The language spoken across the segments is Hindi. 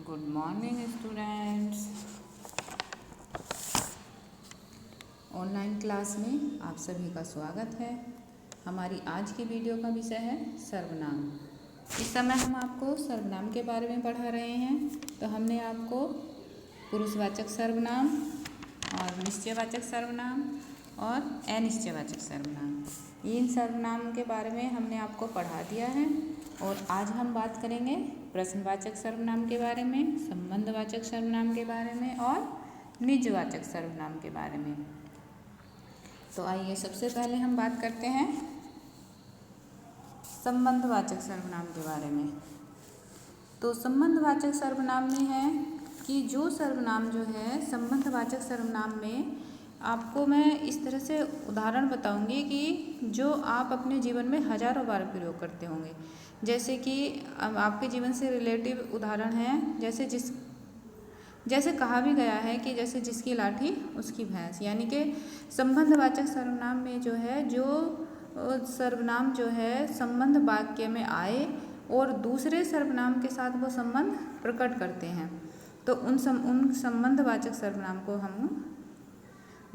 Good morning students. Online class में आप सभी का स्वागत है। हमारी आज की वीडियो का विषय है सर्वनाम। इस समय हम आपको सर्वनाम के बारे में पढ़ा रहे हैं। तो हमने आपको पुरुषवाचक सर्वनाम और निश्चयवाचक सर्वनाम और अनिश्चयवाचक सर्वनाम, इन सर्वनाम के बारे में हमने आपको पढ़ा दिया है। और आज हम बात करेंगे प्रश्नवाचक सर्वनाम के बारे में, संबंधवाचक सर्वनाम के बारे में और निजवाचक सर्वनाम के बारे में। तो आइए सबसे पहले हम बात करते हैं संबंधवाचक सर्वनाम के बारे में। तो संबंधवाचक सर्वनाम में है कि जो सर्वनाम जो है संबंधवाचक सर्वनाम में आपको मैं इस तरह से उदाहरण बताऊंगी कि जो आप अपने जीवन में हजारों बार प्रयोग करते होंगे। जैसे कि आपके जीवन से रिलेटिव उदाहरण है, जैसे कहा भी गया है कि जैसे जिसकी लाठी उसकी भैंस, यानी कि संबंधवाचक सर्वनाम में जो है जो सर्वनाम जो है संबंध वाक्य में आए और दूसरे सर्वनाम के साथ वो संबंध प्रकट करते हैं, तो उन संबंधवाचक सर्वनाम को हम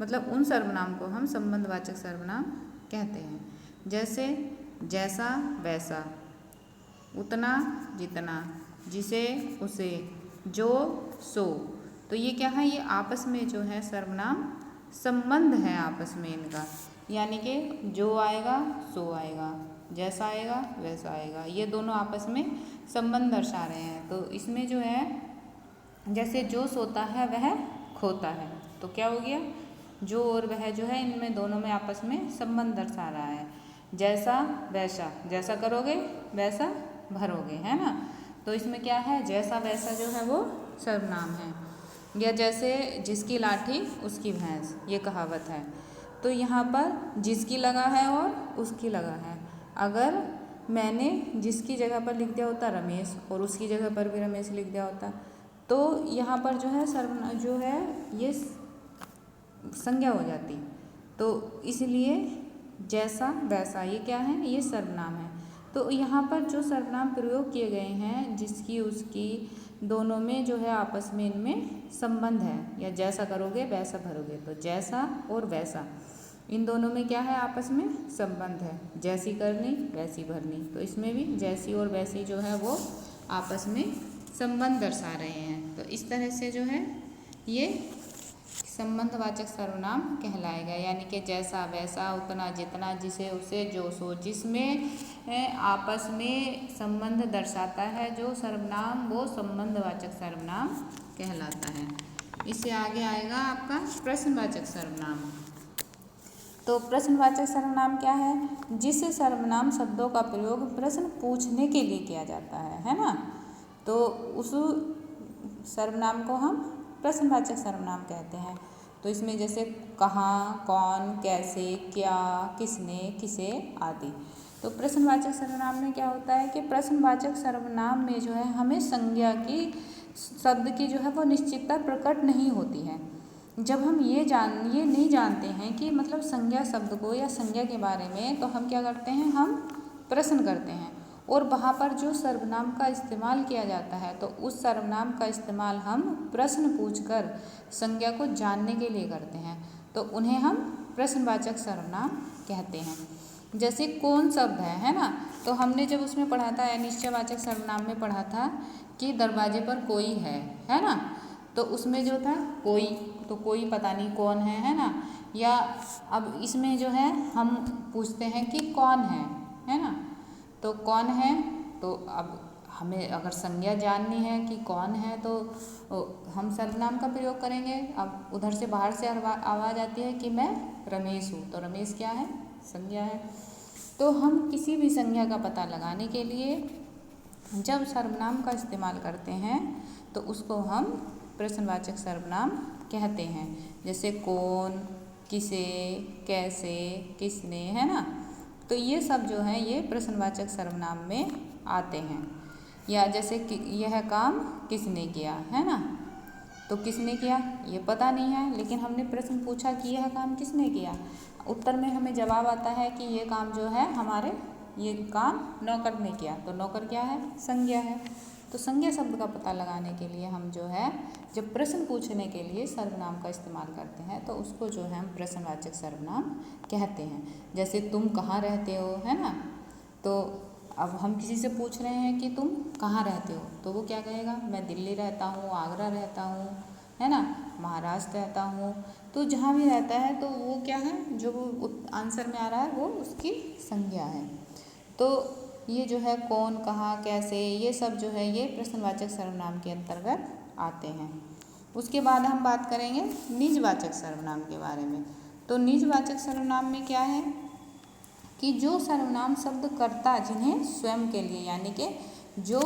उन सर्वनाम को हम संबंधवाचक सर्वनाम कहते हैं। जैसे जैसा वैसा, उतना जितना, जिसे उसे, जो सो। तो ये क्या है, ये आपस में जो है सर्वनाम संबंध है आपस में इनका, यानी कि जो आएगा सो आएगा, जैसा आएगा वैसा आएगा, ये दोनों आपस में संबंध दर्शा रहे हैं। तो इसमें जो है जैसे जो सोता है वह खोता है, तो क्या हो गया, जो और वह जो है इनमें दोनों में आपस में संबंध दर्शा रहा है। जैसा वैसा, जैसा करोगे वैसा भरोगे, है ना। तो इसमें क्या है, जैसा वैसा जो है वो सर्वनाम है। या जैसे जिसकी लाठी उसकी भैंस, ये कहावत है। तो यहाँ पर जिसकी लगा है और उसकी लगा है। अगर मैंने जिसकी जगह पर लिख दिया होता रमेश और उसकी जगह पर भी रमेश लिख दिया होता, तो यहाँ पर जो है सर्वनाम जो है ये संज्ञा हो जाती। तो इसलिए जैसा वैसा ये क्या है, ये सर्वनाम है। तो यहाँ पर जो सर्वनाम प्रयोग किए गए हैं जिसकी उसकी, दोनों में जो है आपस में इनमें संबंध है। या जैसा करोगे वैसा भरोगे, तो जैसा और वैसा इन दोनों में क्या है, आपस में संबंध है। जैसी करनी वैसी भरनी, तो इसमें भी जैसी और वैसी जो है वो आपस में संबंध दर्शा रहे हैं। तो इस तरह से जो है ये संबंधवाचक सर्वनाम कहलाएगा। यानी कि जैसा वैसा, उतना जितना, जिसे उसे, जो सो, जिसमें आपस में संबंध दर्शाता है जो सर्वनाम, वो संबंधवाचक सर्वनाम कहलाता है। इससे आगे आएगा आपका प्रश्नवाचक सर्वनाम। तो प्रश्नवाचक सर्वनाम क्या है, जिस सर्वनाम शब्दों का प्रयोग प्रश्न पूछने के लिए किया जाता है ना। तो उस सर्वनाम को हम प्रश्नवाचक सर्वनाम कहते हैं। तो इसमें जैसे कहाँ, कौन, कैसे, क्या, किसने, किसे आदि। तो प्रश्नवाचक सर्वनाम में क्या होता है कि प्रश्नवाचक सर्वनाम में जो है हमें संज्ञा की, शब्द की जो है वो निश्चितता प्रकट नहीं होती है। जब हम ये नहीं जानते हैं कि मतलब संज्ञा शब्द को या संज्ञा के बारे में, तो हम क्या करते हैं, हम प्रश्न करते हैं। और वहाँ पर जो सर्वनाम का इस्तेमाल किया जाता है, तो उस सर्वनाम का इस्तेमाल हम प्रश्न पूछकर संज्ञा को जानने के लिए करते हैं। तो उन्हें हम प्रश्नवाचक सर्वनाम कहते हैं। जैसे कौन शब्द है ना। तो हमने जब उसमें पढ़ा था, अनिश्चयवाचक सर्वनाम में पढ़ा था कि दरवाजे पर कोई है ना। तो उसमें जो था कोई, तो कोई पता नहीं कौन है ना। या अब इसमें जो है हम पूछते हैं कि कौन है ना। तो कौन है, तो अब हमें अगर संज्ञा जाननी है कि कौन है, तो हम सर्वनाम का प्रयोग करेंगे। अब उधर से बाहर से आवाज़ आती है कि मैं रमेश हूँ, तो रमेश क्या है, संज्ञा है। तो हम किसी भी संज्ञा का पता लगाने के लिए जब सर्वनाम का इस्तेमाल करते हैं, तो उसको हम प्रश्नवाचक सर्वनाम कहते हैं। जैसे कौन, किसे, कैसे, किसने, है ना। तो ये सब जो है ये प्रश्नवाचक सर्वनाम में आते हैं। या जैसे यह काम किसने किया, है ना। तो किसने किया ये पता नहीं है, लेकिन हमने प्रश्न पूछा कि यह काम किसने किया। उत्तर में हमें जवाब आता है कि ये काम जो है हमारे, ये काम नौकर ने किया, तो नौकर क्या है, संज्ञा है। तो संज्ञा शब्द का पता लगाने के लिए हम जो है जब प्रश्न पूछने के लिए सर्वनाम का इस्तेमाल करते हैं तो उसको जो है हम प्रश्नवाचक सर्वनाम कहते हैं। जैसे तुम कहाँ रहते हो, है ना, तो अब हम किसी से पूछ रहे हैं कि तुम कहाँ रहते हो, तो वो क्या कहेगा, मैं दिल्ली रहता हूँ, आगरा रहता हूँ, है ना, महाराष्ट्र रहता हूँ। तो जहाँ भी रहता है तो वो क्या है, जो वो आंसर में आ रहा है वो उसकी संज्ञा है। तो ये जो है कौन, कहाँ, कैसे, ये सब जो है ये प्रश्नवाचक सर्वनाम के अंतर्गत आते हैं। उसके बाद हम बात करेंगे निजवाचक सर्वनाम के बारे में। तो निजवाचक सर्वनाम में क्या है कि जो सर्वनाम शब्द कर्ता जिन्हें स्वयं के लिए, यानी कि जो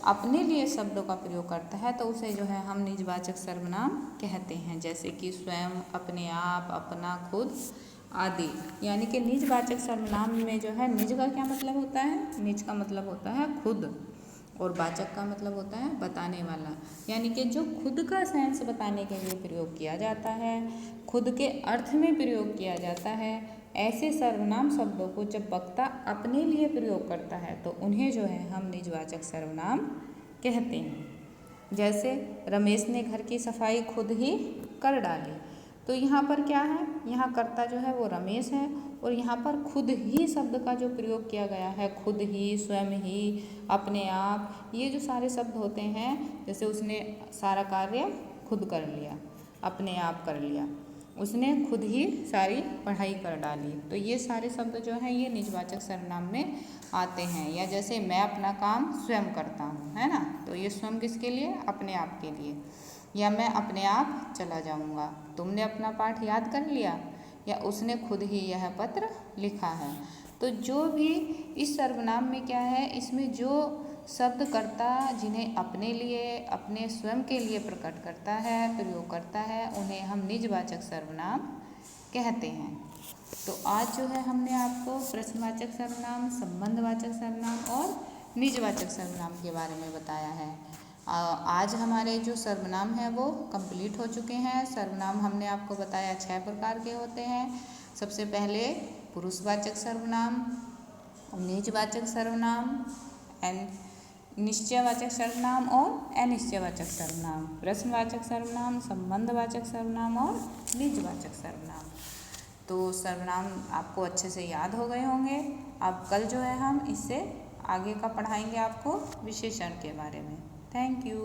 अपने लिए शब्दों का प्रयोग करता है तो उसे जो है हम निजवाचक सर्वनाम कहते हैं। जैसे कि स्वयं, अपने आप, अपना, खुद आदि। यानी कि निजवाचक सर्वनाम में जो है निज का क्या मतलब होता है, निज का मतलब होता है खुद, और वाचक का मतलब होता है बताने वाला। यानी कि जो खुद का सेंस बताने के लिए प्रयोग किया जाता है, खुद के अर्थ में प्रयोग किया जाता है, ऐसे सर्वनाम शब्दों को जब वक्ता अपने लिए प्रयोग करता है तो उन्हें जो है हम निजवाचक सर्वनाम कहते हैं। जैसे रमेश ने घर की सफाई खुद ही कर डाली। तो यहाँ पर क्या है, यहाँ कर्ता जो है वो रमेश है, और यहाँ पर खुद ही शब्द का जो प्रयोग किया गया है, खुद ही, स्वयं ही, अपने आप, ये जो सारे शब्द होते हैं, जैसे उसने सारा कार्य खुद कर लिया, अपने आप कर लिया, उसने खुद ही सारी पढ़ाई कर डाली। तो ये सारे शब्द जो हैं ये निजवाचक सर्वनाम में आते हैं। या जैसे मैं अपना काम स्वयं करता हूँ, है ना, तो ये स्वयं किसके लिए, अपने आप के लिए। या मैं अपने आप चला जाऊँगा, तुमने अपना पाठ याद कर लिया, या उसने खुद ही यह पत्र लिखा है। तो जो भी इस सर्वनाम में क्या है, इसमें जो शब्द कर्ता जिन्हें अपने लिए, अपने स्वयं के लिए प्रकट करता है, प्रयोग करता है, उन्हें हम निजवाचक सर्वनाम कहते हैं। तो आज जो है हमने आपको प्रश्नवाचक सर्वनाम, संबंधवाचक सर्वनाम और निजवाचक सर्वनाम के बारे में बताया है। आज हमारे जो सर्वनाम हैं वो कंप्लीट हो चुके हैं। सर्वनाम हमने आपको बताया 6 प्रकार के होते हैं। सबसे पहले पुरुषवाचक सर्वनाम, निजवाचक सर्वनाम, निश्चयवाचक सर्वनाम और अनिश्चयवाचक सर्वनाम, प्रश्नवाचक सर्वनाम, संबंधवाचक सर्वनाम और निजवाचक सर्वनाम। तो सर्वनाम आपको अच्छे से याद हो गए होंगे। अब कल जो है हम इससे आगे का पढ़ाएंगे आपको विशेषण के बारे में। Thank you.